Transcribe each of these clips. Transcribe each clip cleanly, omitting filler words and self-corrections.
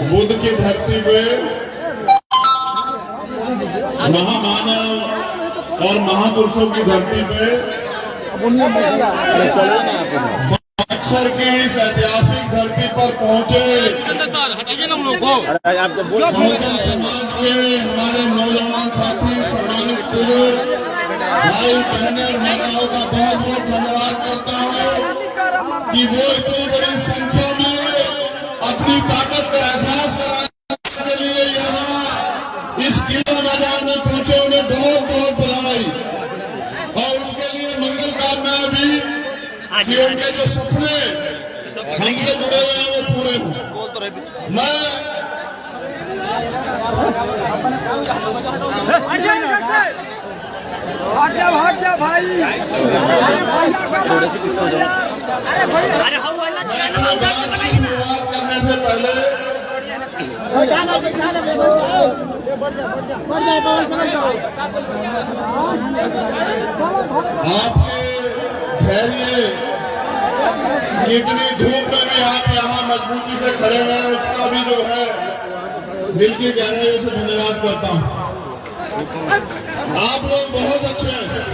बुद्ध की धरती पे महामानव और महापुरुषों की धरती पे अक्षर की इस ऐतिहासिक धरती पर पहुंचे बहुजन समाज के हमारे नौजवान साथी, सम्मानित बुजुर्ग भाई बहने और माताओं का बहुत बहुत धन्यवाद करता हूँ कि वो इतनी बड़ी संख्या में अपनी ताकत का एहसास कराने के लिए यहाँ इस किला मैदान में पहुंचे। उन्हें बहुत बहुत बधाई और उनके लिए मंगल कामनाएं भी कि उनके जो सपने हमसे जुड़े हुए हैं वो पूरे हों। मैं हट जा भाई। शुरुआत करने से पहले आपके धैर्य कितनी धूप में भी आप यहाँ मजबूती से खड़े हुए हैं, उसका भी जो है दिल की गहराई से धन्यवाद करता हूँ। आप लोग बहुत अच्छे हैं।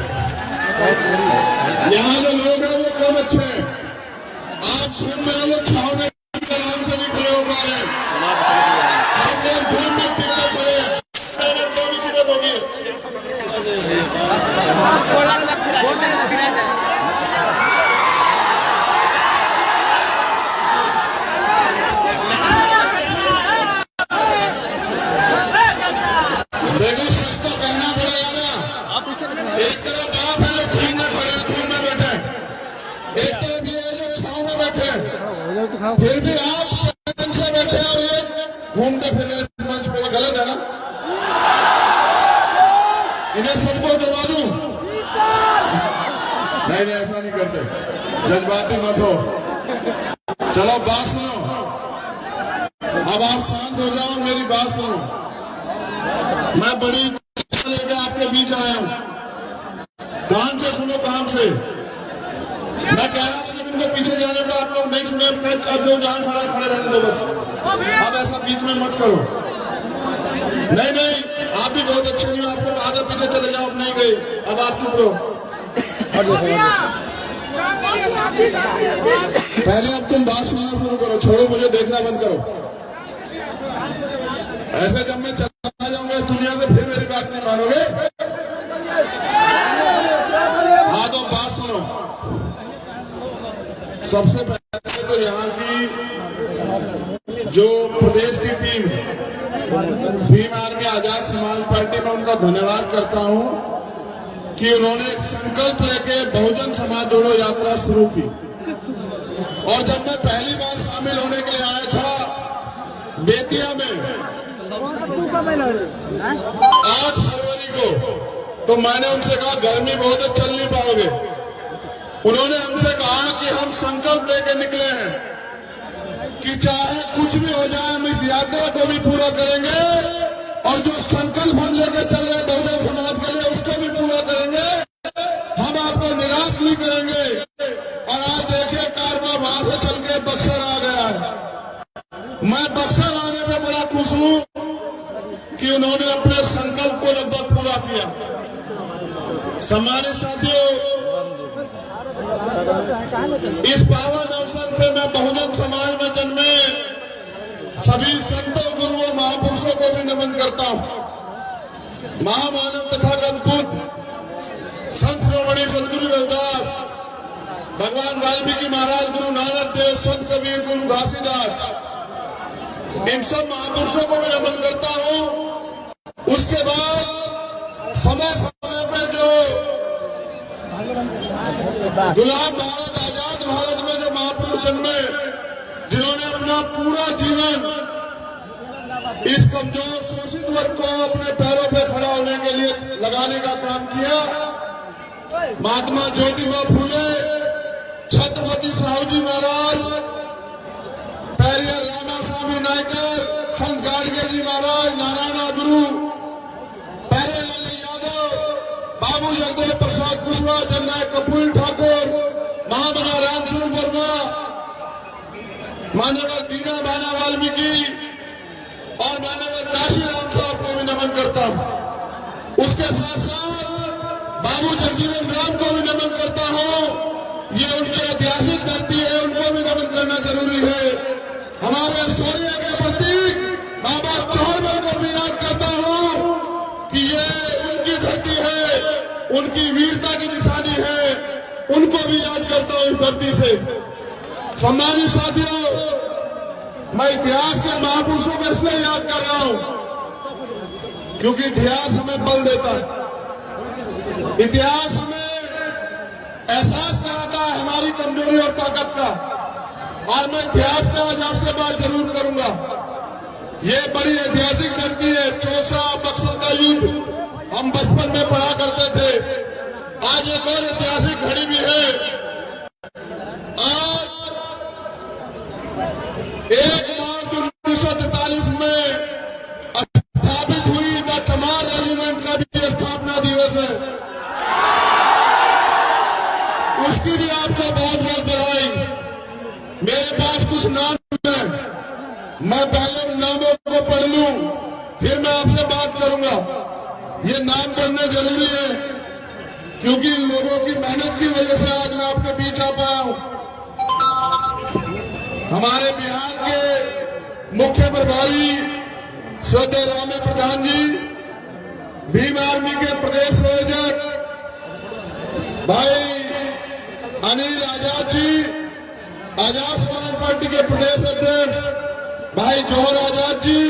यहाँ जो लोग हैं वो कम अच्छे हैं। आप धूप में वो छाव में आराम से नहीं खड़े हो पा रहे। आप लोग धूप में टिकट खड़े हैं, क्यों मुसीबत होगी। देखो सच तो कहना पड़ेगा ना। एक तरफ आप है जो धूप में खड़े धूप में बैठे, एक तरफ ये है जो छाव में बैठे, फिर भी आप से बैठे और ये घूमते फिरते मंच पे। गलत है ना? इन्हें सबको दबा दूं? नहीं नहीं, ऐसा नहीं करते, जज्बाती मत हो। चलो बात सुनो, अब आप शांत हो जाओ, मेरी बात सुनो। मैं बड़ी लेकर आपके बीच आया हूं, ध्यान से सुनो, काम से। मैं कह रहा था जब इनको पीछे जाने का आप लोग नहीं सुने, अब जो जहां खड़ा खड़े रहने दो बस। अब ऐसा बीच में मत करो। नहीं नहीं, आप भी बहुत अच्छे नहीं हो, आपको आगे पीछे चले जाओ, अब नहीं गए, अब आप चुप रहो। पहले अब तुम बात सुनना शुरू करो, छोड़ो मुझे देखना बंद करो। ऐसे जब मैं चला जाऊंगा दुनिया से, फिर मेरी बात नहीं मानोगे। हाँ तो बात सुनो। सबसे पहले तो यहाँ की जो प्रदेश की team Bhim army Azad Samaj party में उनका धन्यवाद करता हूँ कि उन्होंने एक संकल्प लेके बहुजन समाज जोड़ो यात्रा शुरू की। और जब मैं पहली बार शामिल होने के लिए आया था बेतिया में 8 फरवरी को, तो मैंने उनसे कहा गर्मी बहुत है, चल नहीं पाओगे। उन्होंने हमसे कहा कि हम संकल्प लेके निकले हैं कि चाहे कुछ भी हो जाए हम इस यात्रा को भी पूरा करेंगे, और जो संकल्प हम लेके चल रहे बहुजन समाज के लिए उसको भी पूरा करेंगे। हम आपको निराश नहीं करेंगे। और आज देखिए कारवां वहां से चल के बक्सर आ गया है। मैं बक्सर आने पे बड़ा खुश हूं कि उन्होंने अपने संकल्प को लगभग पूरा किया। सम्मानित साथियों, इस पावन अवसर पे मैं बहुजन समाज में जन्मे सभी संतों, गुरुओं, महापुरुषों को भी नमन करता हूं। महामानव तथागत बुद्ध, संत शिरोमणि सदगुरु रविदास, भगवान वाल्मीकि महाराज, गुरु नानक देव, संत कबीर, गुरु घासीदास, इन सब महापुरुषों को भी नमन करता हूं। उसके बाद समय समय पे जो गुलाम भारत, आजाद भारत में जो महापुरुष जन्मे, जिन्होंने अपना पूरा जीवन इस कमजोर शोषित वर्ग को अपने पैरों पे खड़ा होने के लिए लगाने का काम किया। महात्मा ज्योतिबा फूले, छत्रपति साहूजी महाराज, पेरियर रामास्वामी नायकर, संत गाडगे जी महाराज, नारायण गुरु, पेरियर लाल यादव, बाबा बाबू जगदेव प्रसाद कुशवाहा, जननायक कपूर ठाकुर, महामना रामस्वरूप वर्मा, मान्यवर दीना बाना वाल्मीकि और मान्यवर काशीराम साहब को भी नमन करता हूं। उसके साथ साथ बाबू जगजीवन राम को भी नमन करता हूं। ये उनकी ऐतिहासिक धरती है, उनको भी नमन करना जरूरी है। हमारे शौर्य के प्रतीक बाबा चौहरमल को भी याद करता हूं कि ये उनकी धरती है, उनकी वीरता की निशानी है, उनको भी याद करता हूं इस धरती से। सम्मानित साथियों, मैं इतिहास के महापुरुषों को इसलिए याद कर रहा हूं क्योंकि इतिहास हमें बल देता है। इतिहास हमें एहसास कराता है हमारी कमजोरी और ताकत का। और मैं इतिहास में आज आपसे बात जरूर करूंगा। ये बड़ी ऐतिहासिक धरती है। चौसा बक्सर का युद्ध हम बचपन में पढ़ा करते थे। आज एक और ऐतिहासिक घड़ी भी है। आज 1 मार्च 1943 में स्थापित हुई द चमार रेजिमेंट का भी स्थापना दिवस है। उसकी भी आपको बहुत बहुत बधाई। मेरे पास कुछ नाम है, मैं पहले उन नामों को पढ़ लूं, फिर मैं आपसे बात करूंगा। ये नाम पढ़ना जरूरी है क्योंकि लोगों की मेहनत की वजह से आज मैं आपके बीच आ पाया हूं। हमारे बिहार के मुख्य प्रभारी श्रद्धेय रामे प्रधान जी, भीम आर्मी के प्रदेश संयोजक भाई अनिल आजाद जी, आजाद समाज पार्टी के प्रदेश अध्यक्ष भाई जौहर आजाद जी,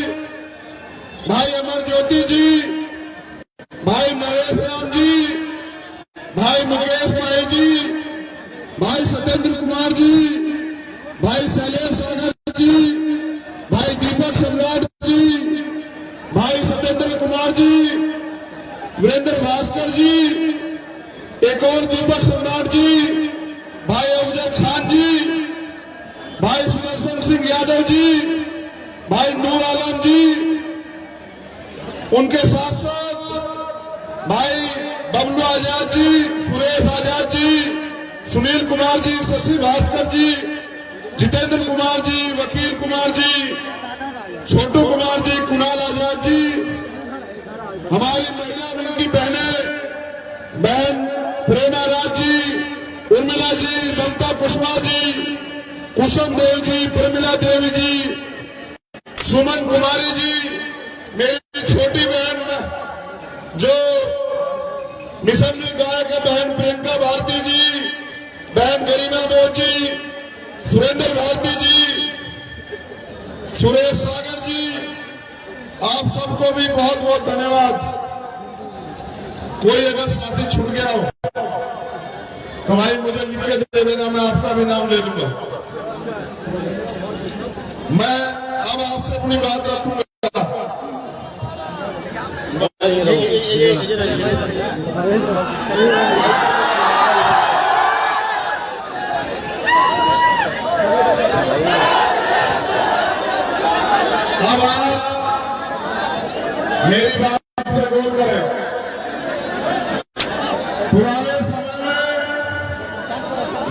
भाई अमर ज्योति जी, भाई नरेश राम जी, भाई मुकेश भाई जी, भाई सत्येंद्र कुमार जी, भाई शैलेश सागर जी, भाई दीपक सम्राट जी, भाई सत्येंद्र कुमार जी, वीरेंद्र भास्कर जी, एक और दीपक सम्राट जी, भाई अफजल खान जी, भाई सुदर्शन सिंह यादव जी, भाई नूर आलम जी, उनके साथ साथ भाई बबलू आजाद जी, सुरेश आजाद जी, सुनील कुमार जी, शशि भास्कर जी, जितेंद्र कुमार जी, वकील कुमार जी, छोटू कुमार जी, कुणाल आजाद जी, हमारी महिला विंग की बहन प्रेमा राज जी, उर्मिला जी, ममता कुशवाहा जी, कुसुम देव जी, प्रमिला देवी जी, सुमन कुमारी जी, मेरी छोटी बहन जो मिशनरी गायक है बहन प्रियंका भारती जी, बहन गरिमा बोध जी, सुरेंद्र भारती जी, सुरेश सागर जी, आप सबको भी बहुत बहुत धन्यवाद। कोई अगर साथी छूट गया हो तो भाई मुझे लिख के दे देना, मैं आपका भी नाम ले दूंगा। मैं अब आपसे अपनी बात रखूंगा। अब आप मेरी बात पे गौर करें। पुराने समय में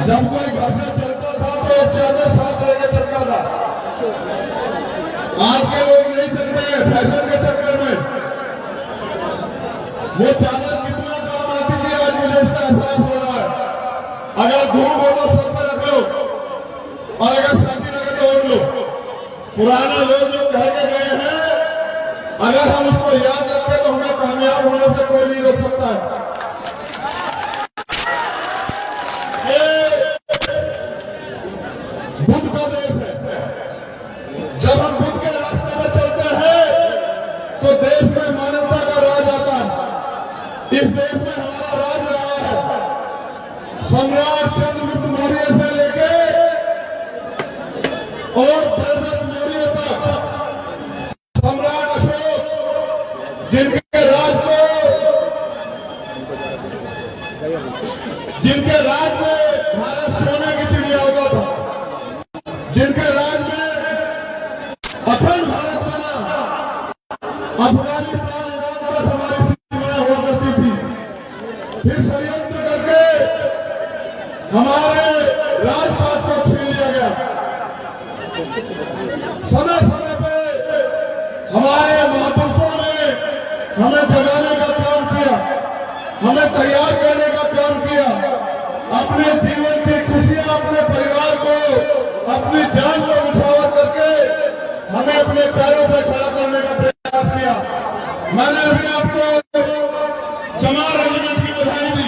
जब कोई घर से चलता था तो चादर साथ लेके चलता था। आज के लोग नहीं चलते हैं फैशन के चक्कर में। वो चादर कितना काम आती थी आज मुझे इसका एहसास हो रहा है। अगर धूप हो तो सर पर रख लो और अगर सर्दी लगे तो ओढ़ लो। पुराने लोग जो कह के गए हैं, अगर हम उसको याद रखें तो हमें कामयाब होने से कोई नहीं रोक सकता है। बुद्ध का देश है। जब हम बुद्ध के रास्ते में चलते हैं तो देश में मानवता का राज आता है। इस देश में हमारा राज रहा है। सम्राट चंद्रगुप्त मौर्य से लेके और दशरथ मौर्य तक, सम्राट अशोक जिनके राज में भारत सोने की चिड़िया होता था, जिनके राज में अखंड भारत बना, अफगानिस्तान ईरान तक हमारी सीमाएं हुआ करती थी। फिर षड्यंत्र करके हमारे राजपाट को छीन लिया गया। समय समय पे हमारे महापुरुषों ने हमें जगाने का काम किया, हमें तैयार करने का काम किया, अपने जीवन की खुशियां अपने परिवार को, अपनी जान को निछावर करके हमें अपने पैरों पर खड़ा करने का प्रयास किया। मैंने अभी आपको चमार रेजिमेंट की बधाई दी।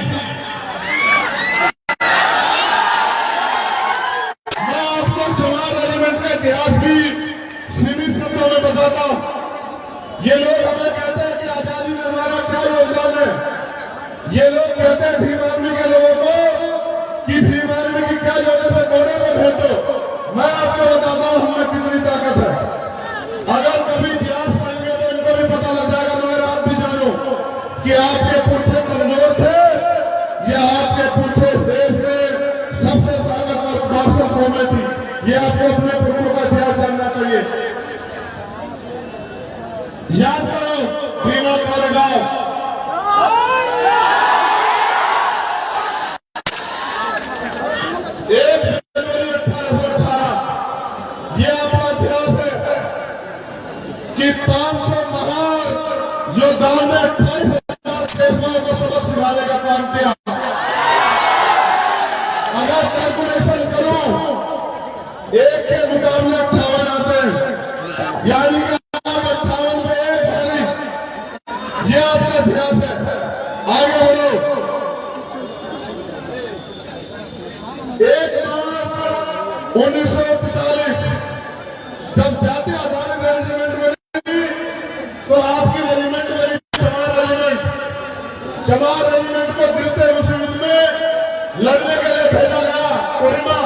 मैं आपको चमार रेजिमेंट का इतिहास भी सीमित शब्दों में बताता हूं। ये लोग हमें कहते हैं कि आजादी में हमारा क्या योगदान है। ये लोग कहते हैं भीम आर्मी के लोगों को कि भीम आर्मी की क्या जरूरत है, कोने में भेज दो। मैं आपको बताता हूं हमें कितनी ताकत है। अगर कभी इतिहास पढ़ेंगे तो इनको भी पता लग जाएगा, मगर आप भी जानो कि आपके पुरखे कमजोर थे या आपके पुरखे देश में सबसे ताकतवर मार्शल कौमें थी। ये आपको अपने पुरखों का इतिहास जानना चाहिए। याद करो भीमा कोरेगांव, ये आपका इतिहास है कि 500 महान योद्धाओं ने 28,000 पेशवाओं को सबक सिखाने का काम किया। अगर कैलकुलेशन करूं, एक के मुकाबले 58 आते हैं, यानी कि 58 में एक है। ये आपका इतिहास है। आगे बढ़ो। 1 मार्च 1945 जब जातीय आजादी रेजिमेंट बनी तो आपकी रेजिमेंट बनी चमार रेजिमेंट। चमार रेजिमेंट को गिरते उस युद्ध में लड़ने के लिए भेजा गया। कोहिमा,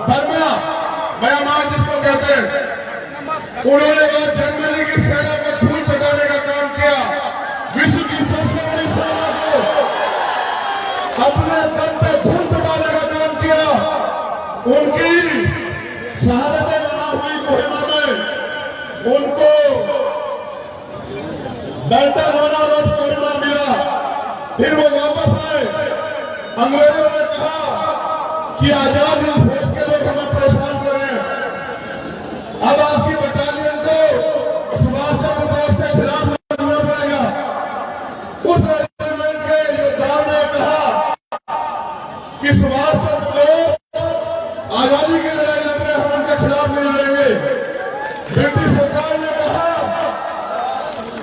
बर्मा, म्यांमार जिसको कहते हैं। उन्होंने वहां जंगली की सेना को धूल चटाने का काम किया। विश्व की सबसे बड़ी सेना को अपने दम पे धूल चटाने का काम किया। उनकी शहादतें वहां हुई कोहिमा में। उनको बैटालोना रोड कोहिमा मिला। फिर वो वापस आए। अंग्रेजों ने कहा कि आजाद हिंद फौज के लोग हमें परेशान कर रहे हैं। अब आपकी बटालियन को सुभाष चंद्र बोस के खिलाफ लड़ना पड़ेगा। उस रेजिमेंट के योद्धाओं ने कहा कि सुभाष चंद्र बोस आजादी की लड़ाई लड़ रहे, हम उनके खिलाफ नहीं लड़ेंगे। ब्रिटिश सरकार ने कहा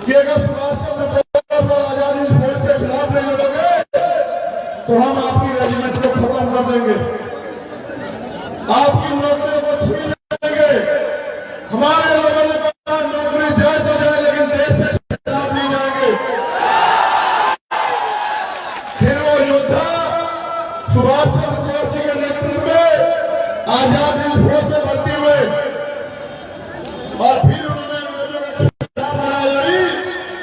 कि अगर सुभाष चंद्र बोस और आजादी फौज के खिलाफ नहीं लड़ोगे तो हम आपकी रेजिमेंट को खत्म कर देंगे, आपकी नौकरियों को छीन लेंगे। हमारे लोगों ने कहा नौकरी जाए तो जाए, लेकिन देश से खिलाफ नहीं जाएंगे। फिर वो योद्धा सुभाष चंद्र बोस जी के नेतृत्व में आजाद हिंद फौज में भर्ती हुए और फिर उन्होंने अंग्रेजों के खिलाफ लड़ाई लड़ी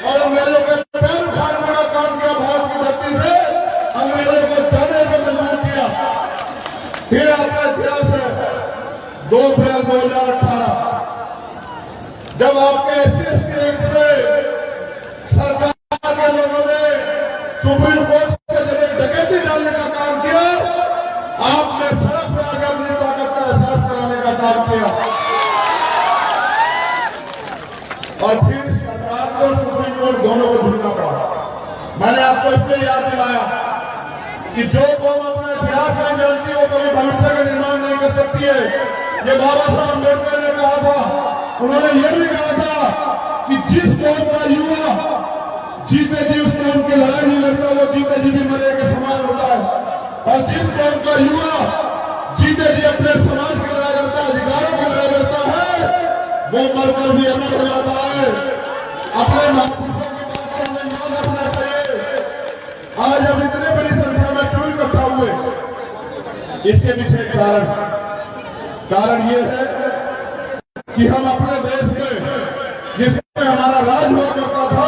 और अंग्रेजों के पैर उखाड़ने का काम किया। भारत की धरती से अंग्रेजों को जाने को मजबूर किया। फिर आपका इतिहास है 2 अप्रैल 2018 जब आपके SC/ST एक्ट में सरकार के लोगों ने सुप्रीम कोर्ट के जरिए डकैती डालने का काम किया। आपने सड़क पर आकर अपनी ताकत का एहसास कराने का काम किया और फिर सरकार को सुप्रीम कोर्ट दोनों को झुकना पड़ा। मैंने आपको इसलिए याद दिलाया कि जो कौम अपना इतिहास नहीं जानती वो कभी भविष्य का निर्माण नहीं कर सकती है। ये बाबा साहब अम्बेडकर ने कहा था। उन्होंने ये भी कहा था कि जिस कौम का युवा जीते जी उस कौम की लड़ाई नहीं लड़ता, वो जीते जी भी मरे के समान होता है। और जिस कौम का युवा जीते जी अपने समाज की लड़ाई लड़ता है, अधिकारों की लड़ाई लड़ता है, वो मरकर भी अमर हो जाता है। अपने महापुरुषों की बात को हमें याद रखना चाहिए। आज हम इतने बड़ी संख्या में क्यों इकट्ठा हुए, इसके पीछे कारण ये है कि हम अपने देश में जिसमें हमारा राज हुआ करता था,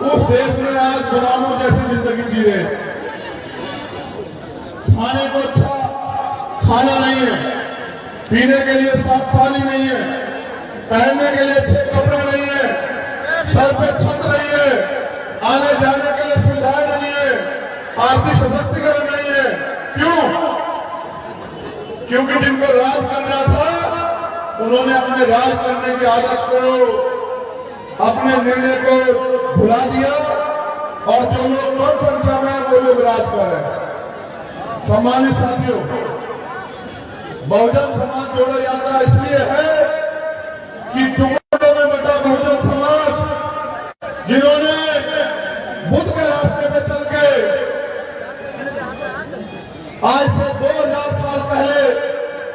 उस देश में आज गुलामों जैसी जिंदगी जी रहे। खाने को अच्छा खाना नहीं है, पीने के लिए साफ पानी नहीं है, पहनने के लिए अच्छे कपड़े नहीं है, सर पे छत नहीं है, आने जाने के लिए सुविधाएं नहीं है। आर्थिक सशक्तिकरण नहीं है। क्यों? क्योंकि जिनको राज करना था उन्होंने अपने राज करने की आदत को, अपने निर्णय को भुला दिया और जो लोग कम संख्या में वो लोग राज कर रहे हैं। सम्मानित साथियों, बहुजन समाज जोड़ो यात्रा इसलिए है कि टुकड़ों में बटा बहुजन समाज, जिन्होंने बुद्ध के रास्ते पे चल के आज से 2000 साल पहले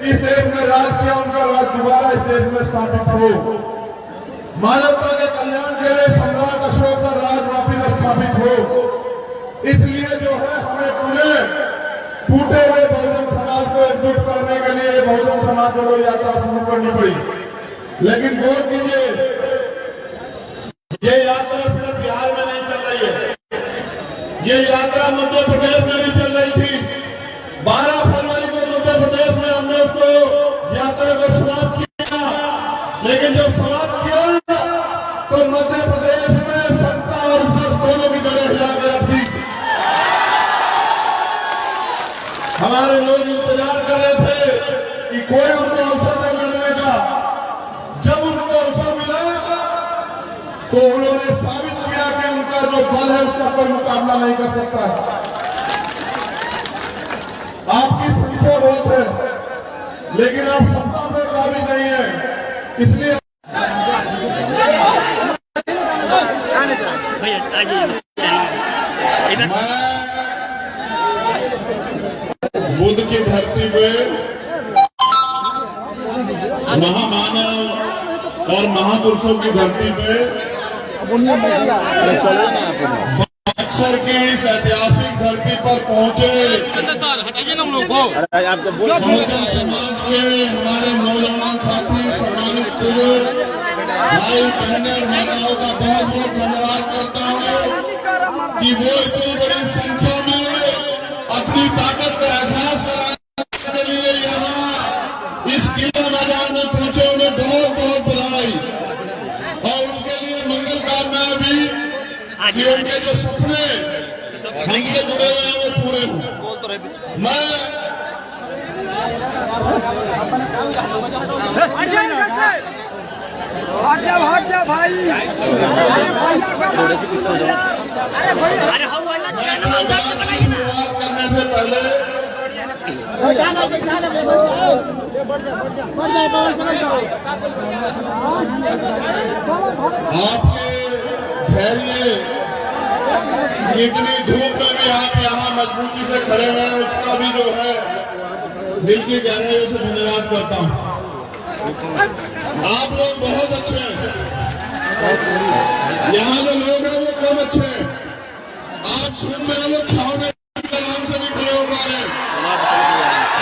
इस देश में राज किया, उनका राज दोबारा इस देश में स्थापित हो। मानवता के कल्याण के लिए सम्राट अशोक का राज वापिस स्थापित हो। इसलिए जो है हमें पूरे टूटे हुए बहुजन समाज को एकजुट करने के लिए बहुजन समाज जोड़ो यात्रा शुरू करनी पड़ी। लेकिन गौर कीजिए, ये यात्रा सिर्फ बिहार में नहीं चल रही है, ये यात्रा मध्य प्रदेश में भी चल रही थी। 12 फरवरी को मध्य प्रदेश में हमने उसको यात्रा को समाप्त किया, लेकिन जब समाप्त किया तो मध्य प्रदेश में सत्ता और विपक्ष दोनों की जगह हिला के रख दी। हमारे लोग इंतजार कर रहे थे कि कोई उनको अवसर दे लड़ने का। जब उनको अवसर मिला तो उन्होंने साबित किया कि उनका जो बल है उसका कोई मुकाबला नहीं कर सकता। आपकी संख्या बहुत है, लेकिन आप सत्ता पे काबिल नहीं है। इसलिए मैं बुद्ध की धरती पे महामानव और महापुरुषों की धरती पे बक्सर की इस ऐतिहासिक धरती पर पहुंचे बहुजन समाज के हमारे नौजवान साथी, सम्मानित बुजुर्ग भाई बहनें और माताओं का बहुत बहुत धन्यवाद करता हूं कि वो इतनी बड़ी संख्या में अपनी ताकत का एहसास कराने के लिए यहाँ इस किला मैदान में पहुंचे। उन्हें बहुत बहुत बधाई और उनके लिए मंगल कामनाएं भी कि उनके जो सपने हमसे जुड़े हुए हैं वो पूरे हों। मैं हट जा भाई। शुरुआत करने से पहले आपके धैर्य, इतनी धूप में भी आप यहाँ मजबूती से खड़े हुए हैं, उसका भी जो है दिल की गहराइयों से धन्यवाद करता हूँ। आप लोग बहुत अच्छे हैं। यहाँ जो लोग हैं वो कम अच्छे हैं। आप धूप में वो छाव में आराम से नहीं खड़े हो पा रहे।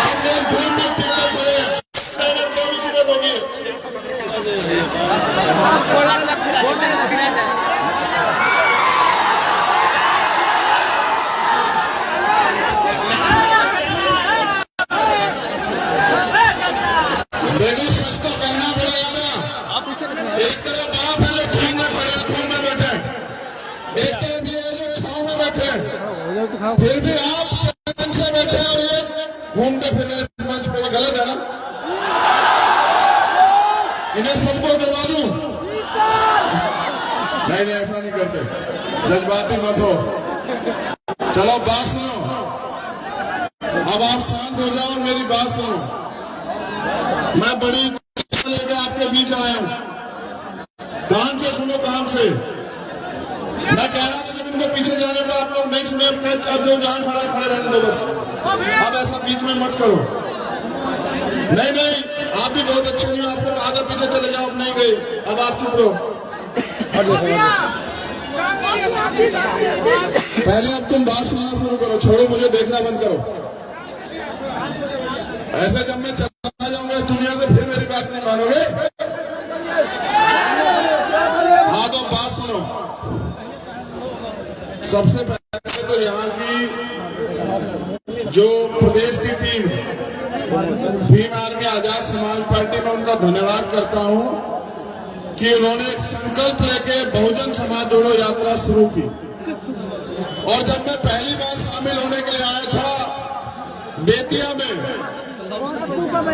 आप लोग धूप में टिक कर खड़े हैं, क्या मुसीबत होगी। देखो सच तो कहना पड़ेगा ना। एक तरफ आप है जो धूम में खड़े, धूम में बैठे, एक तरफ ये जो छाव में बैठे, फिर भी आप से बैठे और ये घूमते फिरते मंच पे। गलत है ना? इन्हें सबको दबा दूं? नहीं नहीं, ऐसा नहीं करते, जज्बाती मत हो। चलो बात सुनो, अब आप शांत हो जाओ और मेरी बात सुनो। मैं बड़ी लेकर आपके बीच आया हूं, काम से सुनो, काम से। मैं कह रहा था जब इनको पीछे जाने का आप लोग नहीं सुने, अब लोग जहां खड़ा खड़े रहने दो बस। अब ऐसा बीच में मत करो। नहीं नहीं, आप भी बहुत अच्छे नहीं हो, आपको कहा था पीछे चले जाओ, अब नहीं गए, अब आप चुप रहो। पहले अब तुम बात सुनना शुरू करो, छोड़ो मुझे देखना बंद करो। ऐसे जब मैं चला जाऊंगा इस दुनिया से फिर मेरी बात नहीं मानोगे। हाँ तो बात सुनो। सबसे पहले तो यहाँ की जो प्रदेश की team Bhim army Azad Samaj party में उनका धन्यवाद करता हूँ कि उन्होंने एक संकल्प लेके बहुजन समाज जोड़ो यात्रा शुरू की। और जब मैं पहली बार शामिल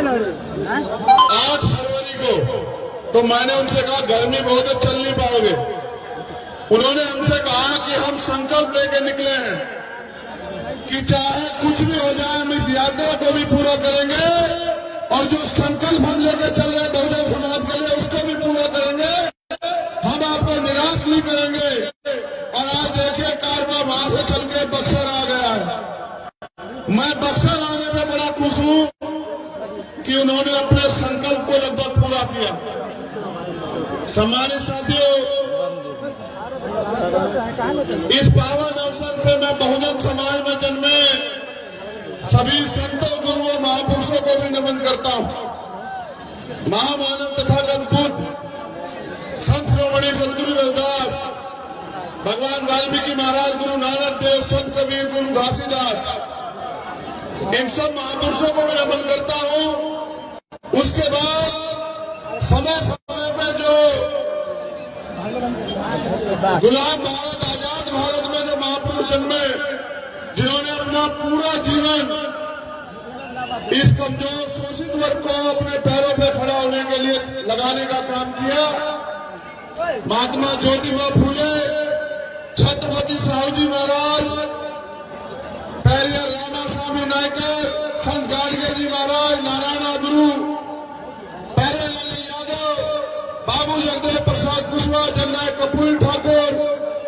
8 फरवरी को तो मैंने उनसे कहा गर्मी बहुत है, चल नहीं पाओगे। उन्होंने हमसे कहा कि हम संकल्प लेके निकले हैं कि चाहे कुछ भी हो जाए हम इस यात्रा को भी पूरा करेंगे और जो संकल्प हम लेके चल रहे हैं बहुजन समाज के लिए उसको भी पूरा करेंगे। हम आपको निराश नहीं करेंगे। और आज देखिए कारवां वहां से चल के बक्सर आ गया है। मैं बक्सर आने पे बड़ा खुश हूं कि उन्होंने अपने संकल्प को लगभग पूरा किया। सम्मानित साथियों, इस पावन अवसर पे मैं बहुजन समाज में जन्मे सभी संतों, गुरुओं, महापुरुषों को भी नमन करता हूं। महामानव तथागत बुद्ध, संत शिरोमणि सदगुरु रविदास, भगवान वाल्मीकि महाराज, गुरु नानक देव, संत कबीर, गुरु घासीदास, इन सब महापुरुषों को भी नमन करता हूं। उसके बाद समय समय पे जो गुलाम भारत, आजाद भारत में जो महापुरुष जन्मे, जिन्होंने अपना पूरा जीवन इस कमजोर शोषित वर्ग को अपने पैरों पे खड़ा होने के लिए लगाने का काम किया, महात्मा ज्योतिबा फूले, छत्रपति साहू जी महाराज, पेरियर रामास्वामी नायकर, संत गाडगे जी महाराज, नारायण गुरु, पेरियर लाल यादव, बाबू जगदेव प्रसाद कुशवाहा, जननायक कपूर ठाकुर,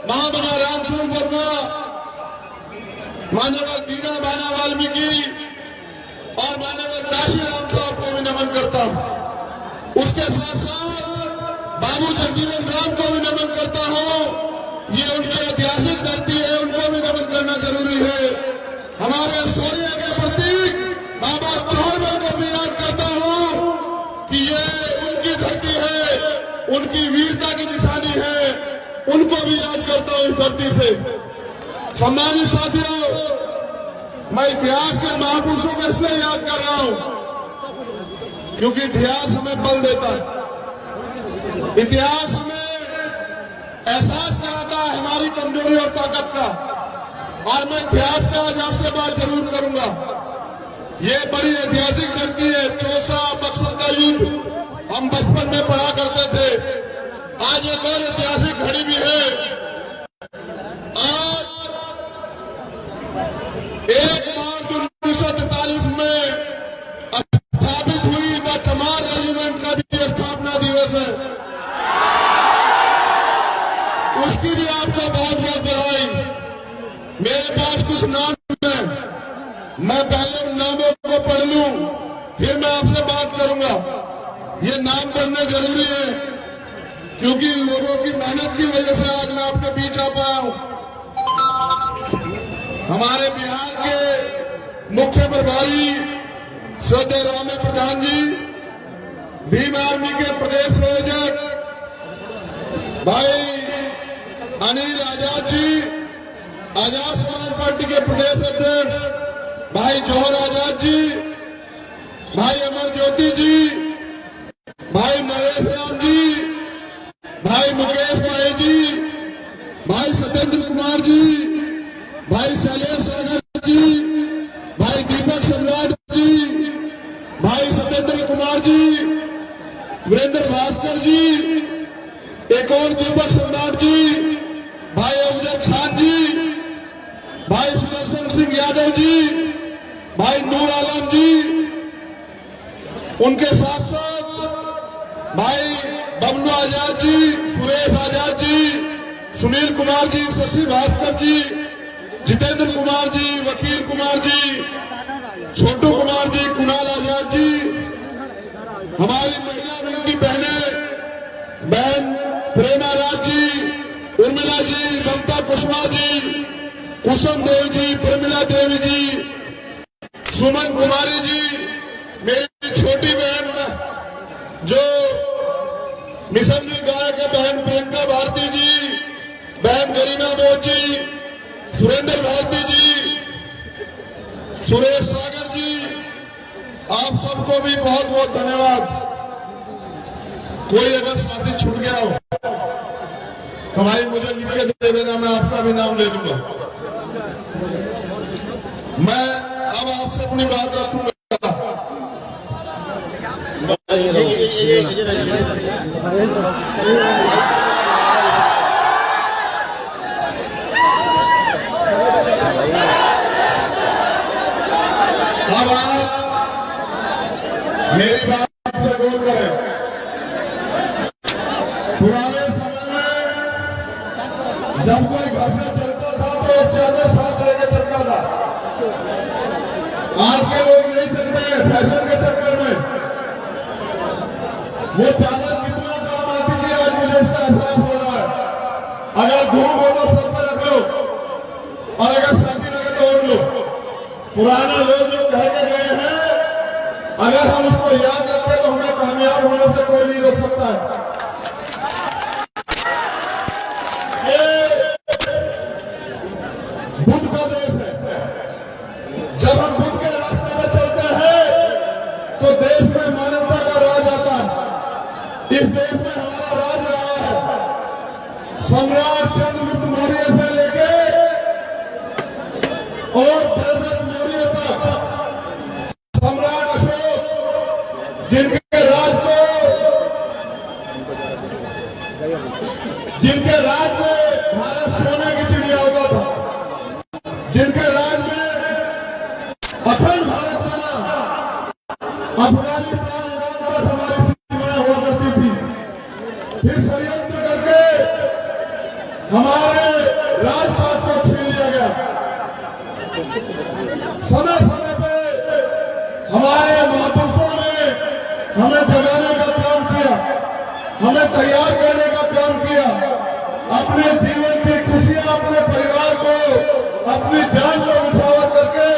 महामना रामस्वरूप वर्मा, मान्यवर दीना बाना वाल्मीकि और मान्यवर काशी राम साहब को भी नमन करता हूं। उसके साथ साथ बाबू जगजीवन राम को भी नमन करता हूं। ये उनकी ऐतिहासिक धरती है, उनको भी नमन करना जरूरी है। हमारे शौर्य के प्रतीक बाबा चौहान को भी याद करता हूं कि ये उनकी धरती है, उनकी वीरता की निशानी है, उनको भी याद करता हूं इस धरती से। सम्मानित साथियों, मैं इतिहास के महापुरुषों को इसलिए याद कर रहा हूं क्योंकि इतिहास हमें बल देता है। इतिहास हमें एहसास कराता है हमारी कमजोरी और ताकत का। और मैं इतिहास का आज आपसे बात जरूर करूंगा। ये बड़ी ऐतिहासिक धरती है। चौसा बक्सर का युद्ध हम बचपन में पढ़ा करते थे। आज एक और ऐतिहासिक घड़ी भी है। आज 1 मार्च 1943 में स्थापित हुई द चमार रेजिमेंट का भी स्थापना दिवस है। उसकी भी आपको बहुत बहुत बधाई। मेरे पास कुछ नाम है, मैं पहले उन नामों को पढ़ लूं, फिर मैं आपसे बात करूंगा। ये नाम पढ़ने जरूरी है क्योंकि लोगों की मेहनत की वजह से आज मैं आपके बीच आ पाया हूं। हमारे बिहार के मुख्य प्रभारी श्रद्धेय रामे प्रधान जी, भीम आर्मी के प्रदेश संयोजक भाई अनिल आजाद जी, आजाद समाज पार्टी के प्रदेश अध्यक्ष भाई जौहर आजाद जी, भाई अमर ज्योति जी, भाई नरेश राम जी, भाई मुकेश भाई जी, भाई सत्येंद्र कुमार जी, भाई शैलेश सागर जी, भाई दीपक सम्राट जी, भाई सत्येंद्र कुमार जी, वीरेंद्र भास्कर जी, एक और दीपक सम्राट जी, भाई अफजल खान जी, भाई सुदर्शन सिंह यादव जी, भाई नूर आलम जी, उनके साथ साथ भाई बबलू आजाद जी, सुरेश आजाद जी, सुनील कुमार जी, शशि भास्कर जी, जितेंद्र कुमार जी, वकील कुमार जी, छोटू कुमार जी, कुणाल आजाद जी, हमारी महिला विंग की बहन प्रेमा राज जी, उर्मिला जी, ममता कुशवाहा जी, कुसुम देव जी, प्रमिला देवी जी, सुमन कुमारी जी, मेरी छोटी बहन जो मिशनरी गायक है बहन प्रियंका भारती जी, बहन गरिमा मोद जी, सुरेंद्र भारती जी, सुरेश सागर जी, आप सबको भी बहुत बहुत धन्यवाद। कोई अगर साथी छूट गया हो तो भाई मुझे लिख के दे देना, मैं आपका भी नाम ले दूंगा। मैं अब आपसे अपनी बात रखूंगा। अब आप मेरी बात से गौर करें। पुराने समय में जब कोई घर से चलता था तो एक चादर साथ लेके चलता था। आज के लोग नहीं चलते हैं फैशन के चक्कर में। वो चादर कितना काम आती थी आज मुझे इसका एहसास हो रहा है। अगर धूप हो तो सर पर रख लो और अगर सर्दी लगे तो ओढ़ लो। पुराने लोग जो कह के गए हैं, अगर हम उसको याद रखें तो हमें कामयाब होने से कोई नहीं रोक सकता है। ये बुद्ध का देश है। जब हम बुद्ध के रास्ते में चलते हैं तो देश में मानवता का राज आता है। इस देश में हमारा राज रहा है। सम्राट चंद्रगुप्त मौर्य से लेके और दशरथ मौर्य तक, सम्राट अशोक जिनके राज में भारत सोने की चिड़िया होता था, जिनके राज में अखंड भारत बना, अफगानिस्तान ईरान तक हमारी सीमाएं हुआ करती थी। फिर षड्यंत्र करके हमारे राजपाट को छीन लिया गया। समय समय पे हमारे महापुरुषों ने हमें जगाने का काम किया, हमें तैयार करने का काम किया। अपने जीवन की खुशियां अपने परिवार को, अपनी जान को निछावर करके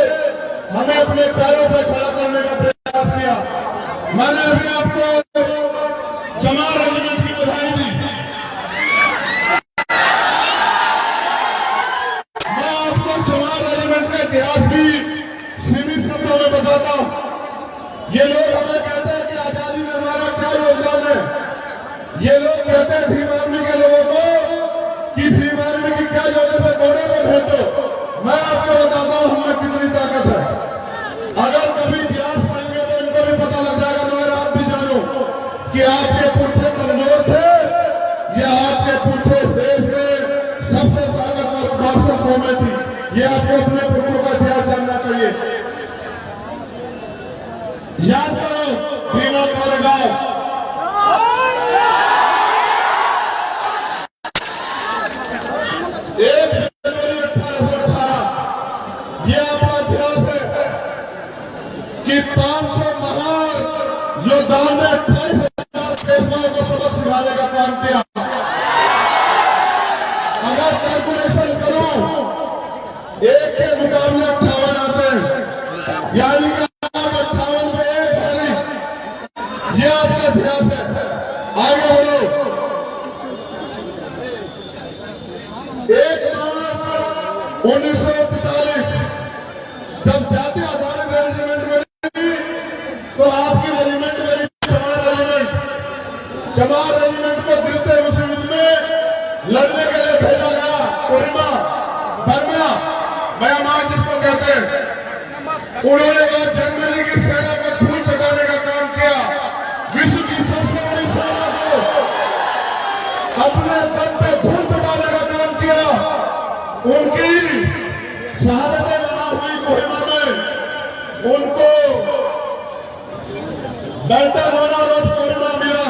हमें अपने पैरों पर खड़ा करने का प्रयास किया। मैंने अभी आपको जमाल रेजिमेंट की बधाई दी। मैं आपको जमाल रेजिमेंट का इतिहास भी सीमित शब्दों में बताता हूं। ये लोग हमें कहते हैं कि आजादी में हमारा क्या योगदान है। ये लोग कहते हैं भीम आर्मी के लोगों को कि भीम आर्मी की क्या जरूरत है, बॉर्डर पर भेजो। मैं आपको बताता हूं हमें कितनी ताकत है। अगर कभी इतिहास पढ़ेंगे तो इनको भी पता लग जाएगा, मगर आप भी जानो कि आपके पुरखे कमजोर थे या आपके पुरखे देश में सबसे ताकतवर बादशाह कौमें थी। ये आपको अपने पुरखों का इतिहास जानना चाहिए। याद करो भीमा कोरेगांव, ये आपका इतिहास है कि 500 महान योद्धाओं ने 28,000 पेशवाओं को सबक सिखाने का काम किया। अगर कैलकुलेशन करूं, एक के मुकाबले 58 आते हैं, यानी कि 58 में एक भारी। ये आपका इतिहास है। आगे बढ़ो। 1 मार्च 1945 जब जातीय आधारित रेजिमेंट बनी तो आपकी रेजिमेंट बनी जमाल रेजिमेंट। जमाल रेजिमेंट को द्वितीय विश्व युद्ध में लड़ने के लिए भेजा गया। कोहिमा, बर्मा, म्यांमार जिसको कहते हैं। उन्होंने वहां जर्मनी की सेना को धूल चटाने का काम किया। विश्व की सबसे बड़ी सेना को अपने दम पे धूल चटाने का काम किया। उनकी शहादतें वहां हुई कोहिमा में। उनको बैटरवाना रोड कोहिमा मिला।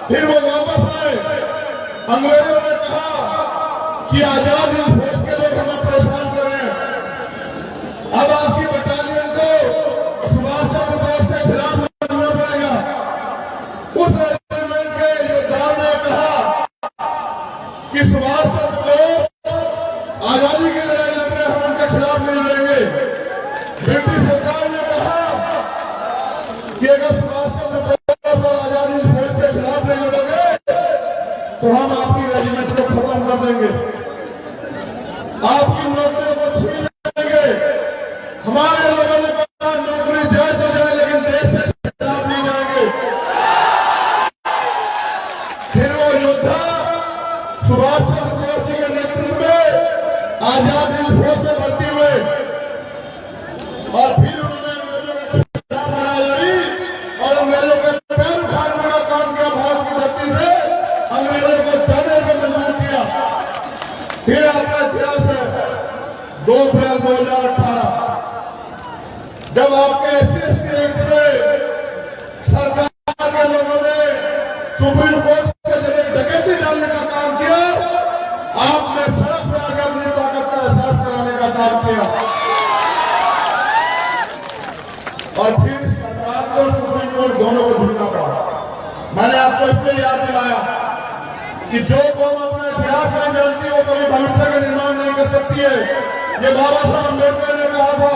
फिर वो वापस आए। अंग्रेजों ने कहा कि आजाद हिंद फौज के लोग हमें परेशान कर रहे हैं। अब आपकी बटालियन को सुभाष चंद्र बोस के खिलाफ लड़ना पड़ेगा। उस रेजिमेंट के योद्धाओं ने कहा कि सुभाष चंद्र बोस आजादी की लड़ाई लड़ रहे, हम उनके खिलाफ नहीं लड़ेंगे। ब्रिटिश सरकार ने कहा कि अगर सुभाष चंद्र बोस और आजादी फौज के खिलाफ नहीं लड़ोगे तो हम आपकी रेजिमेंट को खत्म कर देंगे, आपकी नौकरियों को छीन लेंगे। हमारे लोगों ने कहा नौकरी जाए तो जाए, लेकिन देश के खिलाफ नहीं जाएंगे। फिर वो योद्धा सुभाष चंद्र बोस जी के नेतृत्व में आजाद हिंद फौज में भर्ती हुए और फिर उन्होंने अंग्रेजों के खिलाफ लड़ाई लड़ी और अंग्रेजों के अप्रैल 2018 जब आपके SC/ST एक्ट में सरकार के लोगों ने सुप्रीम कोर्ट के जरिए डकैती डालने का काम किया, आपने सड़क पर आकर अपनी ताकत का एहसास कराने का काम किया और फिर सरकार को सुप्रीम कोर्ट दोनों को झुकना पड़ा। मैंने आपको इसलिए याद दिलाया कि जो कौम अपना इतिहास नहीं जानती वो कभी भविष्य का निर्माण नहीं कर सकती है। ये बाबा साहब अम्बेडकर ने कहा था,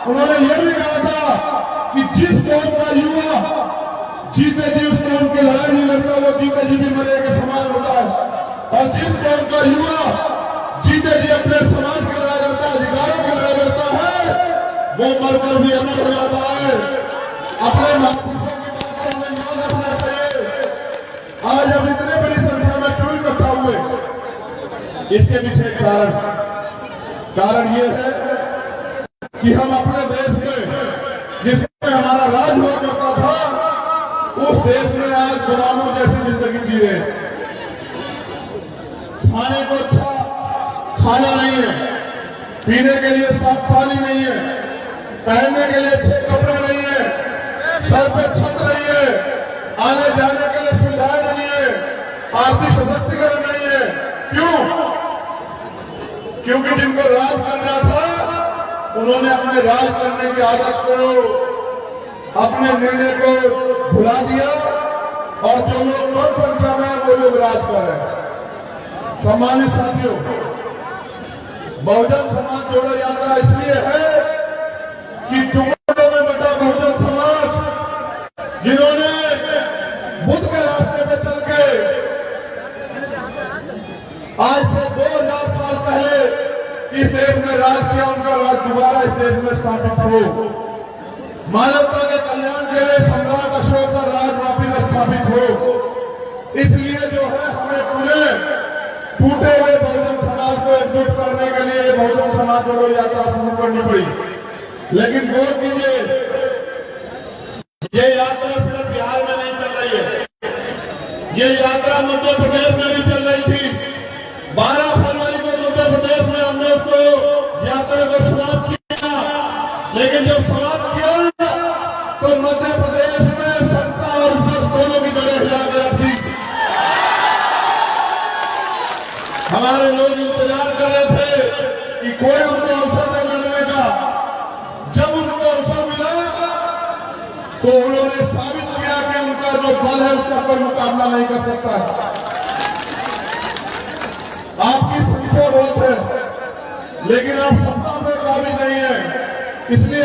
उन्होंने ये भी कहा था कि जिस कौम का युवा जीते जी उस कौम की लड़ाई नहीं लड़ता वो जीते जी भी मरे के समान होता है, और जिस कौम का युवा जीते जी अपने समाज की लड़ाई लड़ता है, अधिकारों की लड़ाई लड़ता है, वो मरकर भी अमर हो जाता है। अपने महापुरुषों की बातों में याद रखना चाहिए। आज हम इतने बड़ी संख्या में क्यों इकट्ठा हुए, इसके पीछे कारण ये है कि हम अपने देश में जिसमें हमारा राज हुआ करता था उस देश में आज गुलामों जैसी जिंदगी जी रहे हैं। खाने को अच्छा खाना नहीं है, पीने के लिए साफ पानी नहीं है, पहनने के लिए अच्छे कपड़े नहीं है, सर पे छत नहीं है, आने जाने के लिए सुविधाएं नहीं है, आर्थिक सशक्तिकरण नहीं है। क्यों? क्योंकि जिनको राज करना था उन्होंने अपने राज करने की आदत को, अपने निर्णय को भुला दिया और जो लोग कम संख्या में वो लोग राज कर रहे हैं। सम्मानित साथियों, बहुजन समाज जोड़ो यात्रा इसलिए है कि टुकड़ों में बटा बहुजन समाज जिन्होंने बुद्ध के रास्ते पे चल के आज से 2000 साल पहले इस देश में राज किया, उनका राज दोबारा इस देश में स्थापित हो। मानवता के कल्याण के लिए सम्राट अशोक का राज वापिस स्थापित हो। इसलिए जो है हमें पूरे टूटे हुए बहुजन समाज को एकजुट करने के लिए बहुजन समाज जोड़ो यात्रा शुरू करनी पड़ी। लेकिन गौर कीजिए, ये यात्रा सिर्फ बिहार में नहीं चल रही है, ये यात्रा मध्य प्रदेश में भी चल रही थी। 12 फरवरी को मध्य प्रदेश में हमने उसको यात्रा को समाप्त किया, लेकिन जब समाप्त किया तो मध्य प्रदेश में सत्ता और विपक्ष दोनों की जगह हिला गया थी। हमारे लोग इंतजार कर रहे थे कि कोई उनको अवसर दे लड़ने का। जब उनको अवसर मिला तो उन्होंने साबित किया कि उनका जो बल है उसका कोई मुकाबला नहीं कर सकता है। आपकी संख्या बहुत है लेकिन आप सत्ता में काबिल नहीं है, इसलिए